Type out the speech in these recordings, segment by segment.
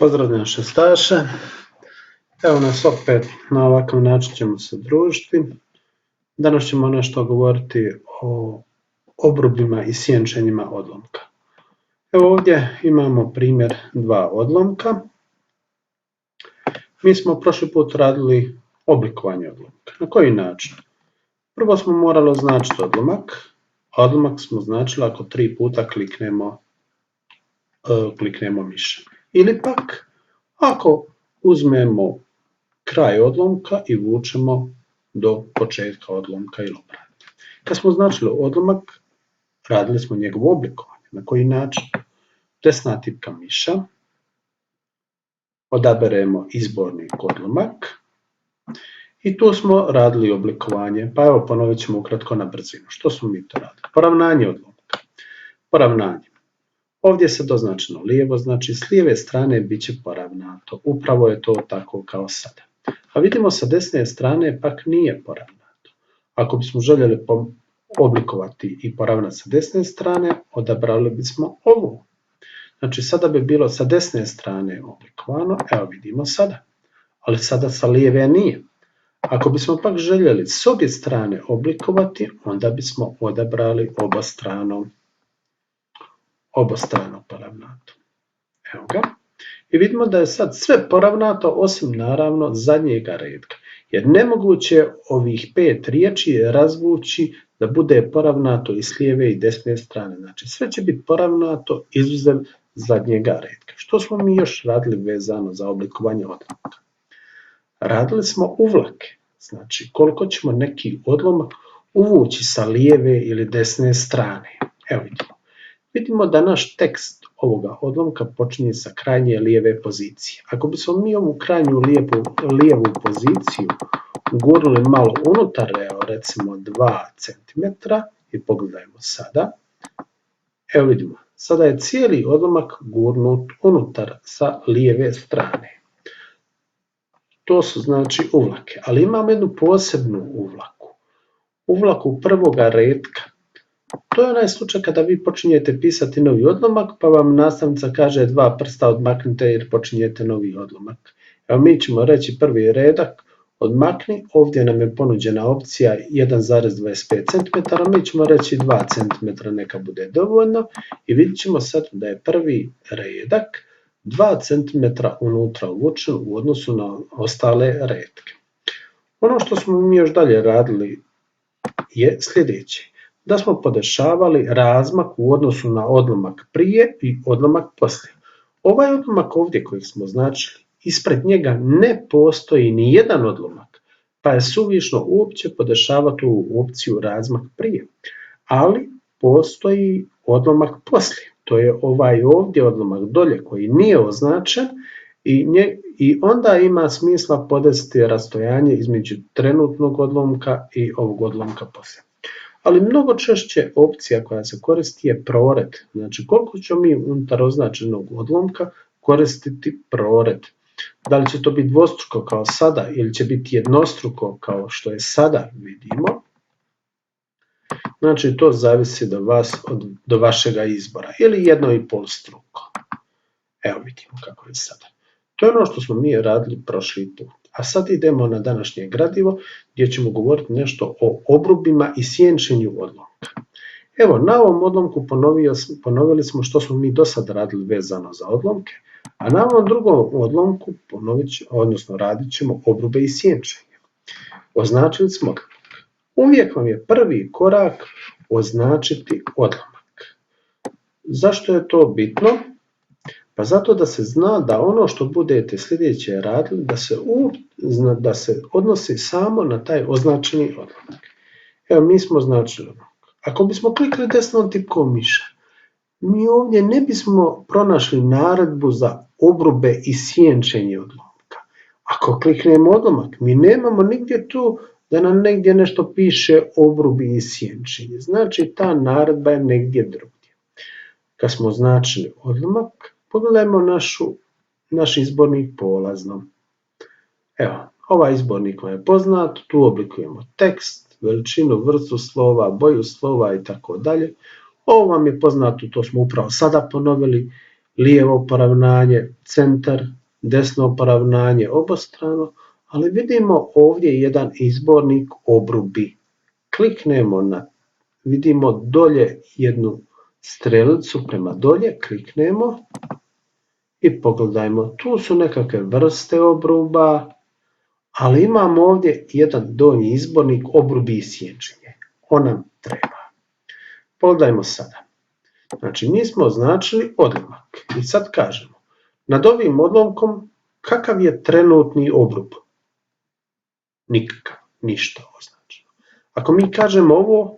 Pozdravljam šestaše. Evo nas opet, na ovakav način ćemo se družiti. Danas ćemo nešto govoriti o obrubima i sjenčenjima odlomka. Evo ovdje imamo primjer dva odlomka. Mi smo prošli put radili oblikovanje odlomka. Na koji način? Prvo smo morali označiti odlomak, a odlomak smo označili ako 3 puta kliknemo mišem. Ili pak ako uzmemo kraj odlomka i vučemo do početka odlomka ili obratno. Kad smo označili odlomak, radili smo njegovo oblikovanje. Na koji način? Desna tipka miša, odaberemo izbornik odlomak i tu smo radili oblikovanje. Pa evo ponovit ćemo ukratko na brzinu. Što smo mi to radili? Poravnanje odlomka. Poravnanje. Ovdje je sad označeno lijevo, znači s lijeve strane bit će poravnato. Upravo je to tako kao sada. A vidimo sa desne strane pak nije poravnato. Ako bismo željeli oblikovati i poravnati sa desne strane, odabrali bismo ovu. Znači sada bi bilo sa desne strane oblikovano, evo vidimo sada. Ali sada sa lijeve nije. Ako bismo pak željeli s obje strane oblikovati, onda bismo odabrali obostrano poravnato. Evo ga. I vidimo da je sad sve poravnato osim naravno zadnjega redka. Jer nemoguće je ovih 5 riječi razvući da bude poravnato i s lijeve i desne strane. Znači sve će biti poravnato izuzev zadnjega redka. Što smo mi još radili vezano za oblikovanje odlomka? Radili smo uvlake. Znači koliko ćemo neki odlomak uvući sa lijeve ili desne strane. Evo vidimo. Vidimo da naš tekst ovoga odlomka počinje sa krajnje lijeve pozicije. Ako bismo mi ovu krajnju lijevu poziciju gurnuli malo unutar, recimo 2 cm i pogledajmo sada. Evo vidimo, sada je cijeli odlomak gurnut unutar sa lijeve strane. To su znači uvlake, ali imamo jednu posebnu uvlaku. Uvlaku prvoga redka. To je onaj slučaj kada vi počinjete pisati novi odlomak, pa vam nastavnica kaže 2 prsta odmaknite jer počinjete novi odlomak. Evo mi ćemo reći prvi redak, odmakni, ovdje nam je ponuđena opcija 1,25 cm, mi ćemo reći 2 cm neka bude dovoljno i vidjet ćemo sad da je prvi redak 2 cm unutra uvučen u odnosu na ostale redke. Ono što smo mi još dalje radili je sljedeće. Da smo podešavali razmak u odnosu na odlomak prije i odlomak poslije. Ovaj odlomak ovdje koji smo označili, ispred njega ne postoji ni jedan odlomak, pa je suvišno uopće podešavati u opciju razmak prije. Ali postoji odlomak poslije. To je ovaj ovdje odlomak dolje koji nije označen i onda ima smisla podesiti rastojanje između trenutnog odlomka i ovog odlomka poslije. Ali mnogo češće opcija koja se koristi je prored. Znači koliko ćemo mi unutar označenog odlomka koristiti prored. Da li će to biti dvostruko kao sada ili će biti jednostruko kao što je sada vidimo. Znači to zavisi do vašega izbora ili 1,5 struko. Evo vidimo kako je sada. To je ono što smo mi radili prošli put. A sad idemo na današnje gradivo gdje ćemo govoriti nešto o obrubima i sjenčenju odlomka. Evo na ovom odlomku ponovili smo što smo mi do sad radili vezano za odlomke, a na ovom drugom odlomku radit ćemo obrube i sjenčenje. Označili smo odlomak. Uvijek vam je prvi korak označiti odlomak. Zašto je to bitno? Pa zato da se zna da ono što budete sljedeće radili, da se odnosi samo na taj označeni odlomak. Evo mi smo označili odlomak. Ako bismo klikli desnom tipkom miša, mi ovdje ne bismo pronašli naredbu za obrube i sjenčenje odlomka. Ako kliknemo odlomak, mi nemamo nigdje tu da nam negdje nešto piše obrubi i sjenčenje. Znači ta naredba je negdje drugdje. Kad smo označili odlomak, pogledajmo naš izbornik polazno. Evo, ovaj izbornik vam je poznat, tu oblikujemo tekst, veličinu, vrstu slova, boju slova i tako dalje. Ovo vam je poznato, to smo upravo sada ponovili. lijevo poravnanje, centar, desno poravnanje obostrano, ali vidimo ovdje jedan izbornik obrubi. Kliknemo vidimo dolje jednu strelicu prema dolje, kliknemo i pogledajmo, tu su nekakve vrste obruba, ali imamo ovdje jedan donji izbornik obrubi i sjenčenje. On nam treba. Pogledajmo sada. Znači, mi smo označili odlomak i sad kažemo, nad ovim odlomkom kakav je trenutni obrub? Nikakav, ništa označeno. Ako mi kažemo ovo,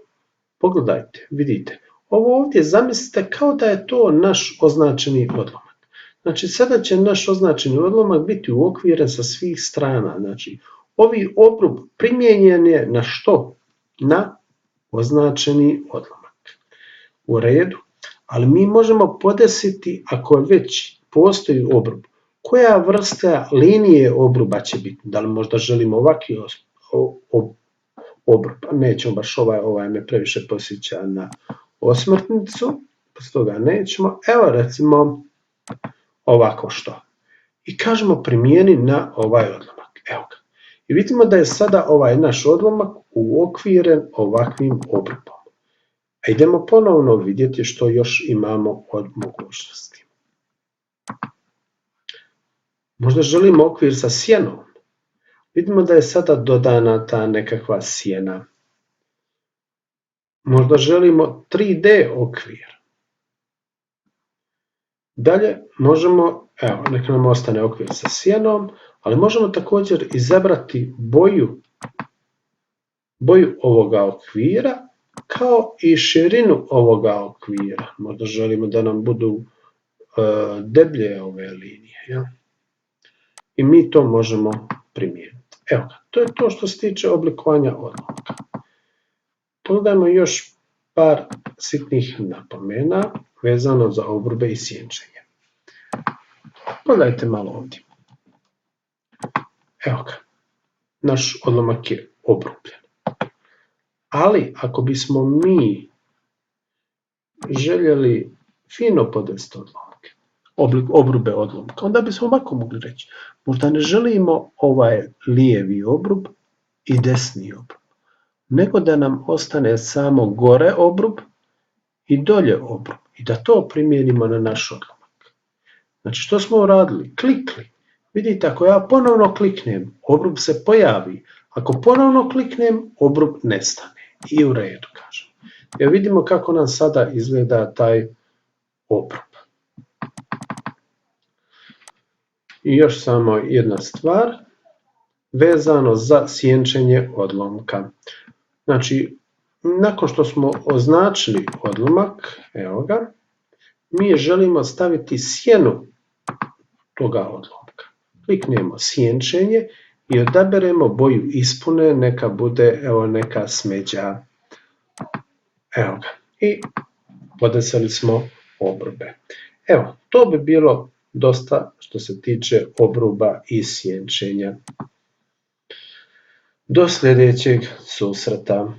pogledajte, vidite, ovo ovdje zamislite kao da je to naš označeni odlomak. Znači, sada će naš označeni odlomak biti uokviren sa svih strana. Znači, ovi obrub primijenjen je na što? Na označeni odlomak. U redu, ali mi možemo podesiti, ako već postoji obrub, koja vrsta linije obruba će biti? Da li možda želimo ovakvi obrub? Nećemo baš ovaj me previše posjeća na osmrtnicu, stoga nećemo. Evo recimo ovako što. I kažemo primijeni na ovaj odlomak. Evo ga. I vidimo da je sada ovaj naš odlomak uokviren ovakvim obrubom. A idemo ponovno vidjeti što još imamo od mogućnosti. Možda želimo okvir sa sjenom. Vidimo da je sada dodana ta nekakva sjena. Možda želimo 3D okvir. Dalje možemo, evo, neka nam ostane okvir sa sjenom, ali možemo također izabrati boju ovoga okvira, kao i širinu ovoga okvira. Možda želimo da nam budu deblje ove linije. Ja? I mi to možemo primijeniti. Evo ga, to je to što se tiče oblikovanja odlomka. Pogledajmo još par sitnih napomena vezano za obrube i sjenčenje. Pogledajte malo ovdje. Evo ga, naš odlomak je obrubljen. Ali ako bismo mi željeli fino podvesti obrube odlomka, onda bismo ovako mogli reći. Možda ne želimo ovaj lijevi obrub i desni obrub, nego da nam ostane samo gore obrub i dolje obrub i da to primijenimo na naš odlomak. Znači što smo uradili? Klikli. Vidite, ako ja ponovno kliknem, obrub se pojavi. Ako ponovno kliknem, obrub nestane. I u redu, kažem. Jer vidimo kako nam sada izgleda taj obrub. I još samo jedna stvar vezano za sjenčenje odlomka. Znači, nakon što smo označili odlomak, evo ga, mi želimo staviti sjenu toga odlomka. Kliknemo sjenčenje i odaberemo boju ispune, neka bude evo neka smeđa. Evo ga. I podesili smo obrube. Evo, to bi bilo dosta što se tiče obruba i sjenčenja. Do sljedećeg susreta.